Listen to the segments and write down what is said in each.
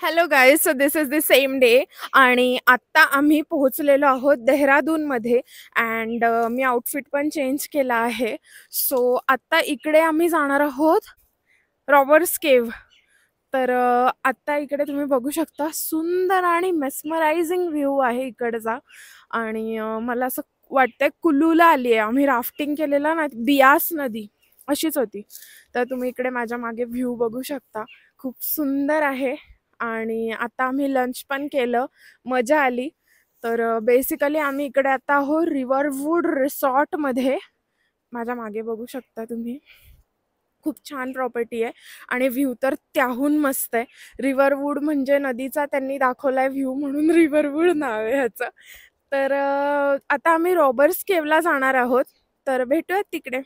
Hello guys, so this is the same day आणि आत्ता आम्ही पोहोचलेलो आहोत देहरादूनमध्ये. अँड मी आउटफिट पण चेंज केला आहे. सो आत्ता इकडे आम्ही जाणार आहोत रॉबर्स केव्ह. तर आत्ता इकडे तुम्ही बघू शकता, सुंदर आणि मेस्मरायझिंग व्ह्यू आहे इकडचा. आणि मला असं वाटतंय कुलूला आली आहे. आम्ही राफ्टिंग केलेला ना, बियास नदी अशीच होती. तर तुम्ही इकडे माझ्या मागे व्ह्यू बघू शकता, खूप सुंदर आहे. आणि आता आम्ही लंच पण केलं, मजा आली. तर बेसिकली आम्ही इकडे आता आहोत रिव्हरवूड रिसॉर्टमध्ये. माझ्या मागे बघू शकता तुम्ही, खूप छान प्रॉपर्टी आहे आणि व्ह्यू तर त्याहून मस्त आहे. रिव्हरवूड म्हणजे नदीचा त्यांनी दाखवलाय व्ह्यू, म्हणून रिव्हरवूड नाव आहे ह्याचं. तर आता आम्ही रॉबर्स केव्हला जाणार आहोत, तर भेटूयात तिकडे.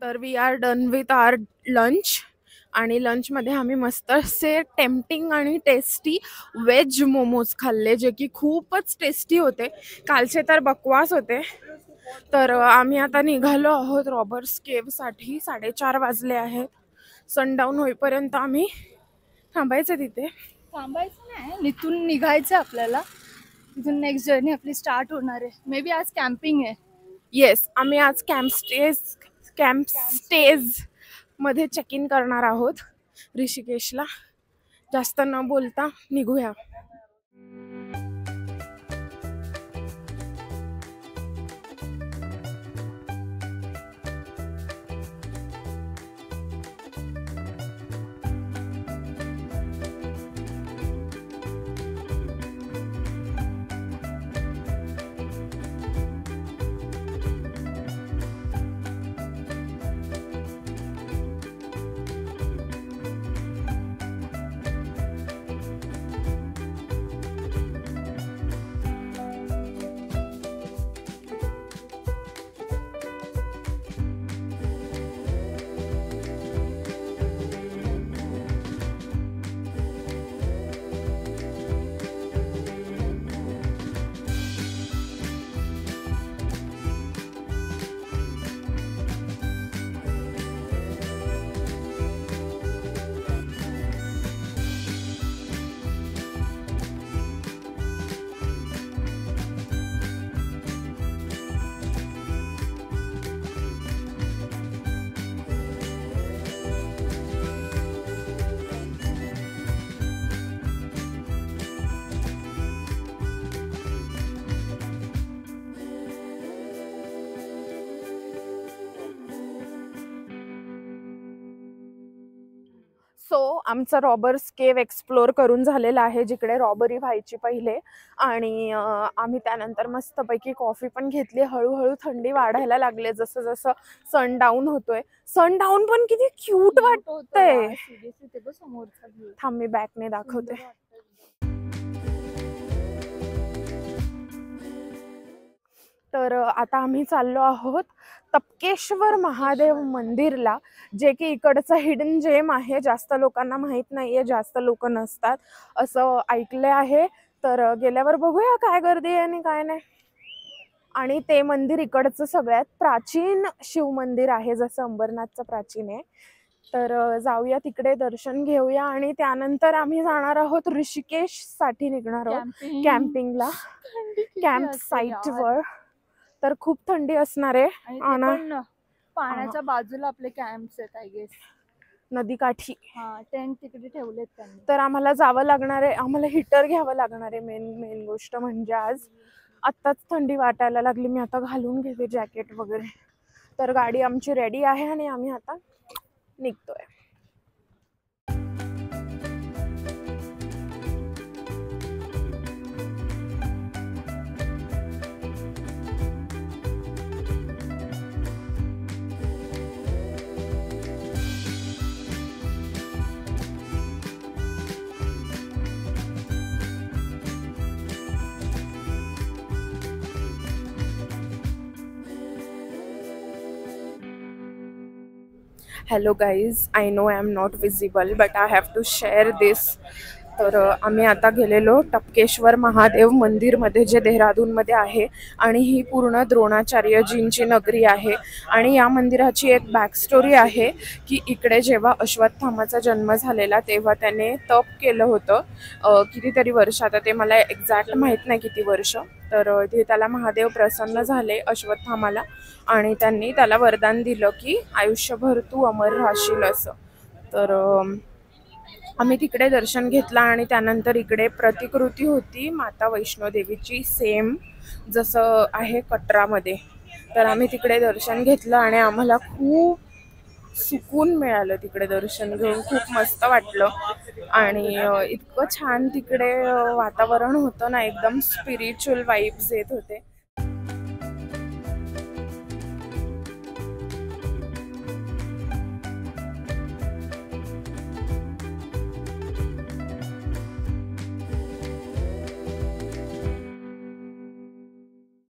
तर we are done with our lunch. आणि लंचमध्ये आम्ही मस्त असे टेम्पटिंग आणि टेस्टी व्हेज मोमोज खाल्ले, जे की खूपच टेस्टी होते. कालचे तर बकवास होते. तर आम्ही आता निघालो आहोत रॉबर्स केव्हसाठी. 4:30 वाजले आहेत. सनडाऊन होईपर्यंत आम्ही थांबायचं तिथे. थांबायचं नाही, इथून निघायचं आपल्याला. इथून नेक्स्ट जर्नी आपली स्टार्ट होणार आहे. मे बी आज कॅम्पिंग आहे. येस, आम्ही आज कॅम्प स्टेज मध्ये चेक इन करणार आहोत ऋषिकेशला. जास्त न बोलता निघूया. सो आमचं रॉबर्स केव्ह एक्सप्लोअर करून झालेलं आहे, जिकडे रॉबरी व्हायची पहिले. आणि आम्ही त्यानंतर मस्तपैकी कॉफी पण घेतली. हळूहळू थंडी वाढायला लागले जसं जसं सनडाऊन होतोय. सनडाऊन पण किती क्यूट वाटतंय. थांब, मी बॅकने दाखवते. तर आता आम्ही चाललो आहोत तपकेश्वर महादेव मंदिरला, जे की इकडचं हिडन जेम आहे. जास्त लोकांना माहीत नाहीये, जास्त लोक नसतात असं ऐकले आहे. तर गेल्यावर बघूया काय गर्दी आहे आणि काय नाही. आणि ते मंदिर इकडचं सगळ्यात प्राचीन शिव मंदिर आहे, जसं अंबरनाथचं प्राचीन आहे. तर जाऊया तिकडे, दर्शन घेऊया आणि त्यानंतर आम्ही जाणार आहोत ऋषिकेश साठी निघणार आहोत कॅम्पिंगला, कॅम्प साईटवर. तर खूप थंडी असणार आहे. पाण्याच्या बाजूला आपले कॅम्प्स आहेत, आय गेस नदीकाठी. टेंट तिकडे ठेवलेत त्यांनी. तर आम्हाला जावं लागणार आहे, आम्हाला हीटर घ्यावं लागणार आहे. मेन गोष्ट म्हणजे आज आत्ताच थंडी वाटायला लागली. मी आता घालून घेते जॅकेट वगैरे. तर गाडी आमची रेडी आहे आणि आम्ही आता निघतोय. Hello guys, I know I am not visible but I have to share this. तर आम्ही आता गेलेलो टपकेश्वर महादेव मंदिरमध्ये, जे देहरादूनमध्ये आहे. आणि ही पूर्ण द्रोणाचार्यजींची नगरी आहे. आणि या मंदिराची एक बॅकस्टोरी आहे की इकडे जेव्हा अश्वत्थामाचा जन्म झालेला तेव्हा त्याने तप केलं होतं कितीतरी वर्ष, आता ते मला एक्झॅक्ट माहीत नाही किती वर्ष. तर ते त्याला महादेव प्रसन्न झाले अश्वत्थामाला आणि त्यांनी त्याला वरदान दिलं की आयुष्यभर तू अमर राहशील असं. तर आम्ही तिकडे दर्शन घेतलं आणि त्यानंतर इकडे प्रतिकृती होती माता वैष्णोदेवीची, सेम जसं आहे कटरामध्ये. तर आम्ही तिकडे दर्शन घेतलं आणि आम्हाला खूप सुकून मिळालं तिकडे दर्शन घेऊन. खूप मस्त वाटलं आणि इतकं छान तिकडे वातावरण होतं ना, एकदम स्पिरिच्युअल वाइब्स येत होते.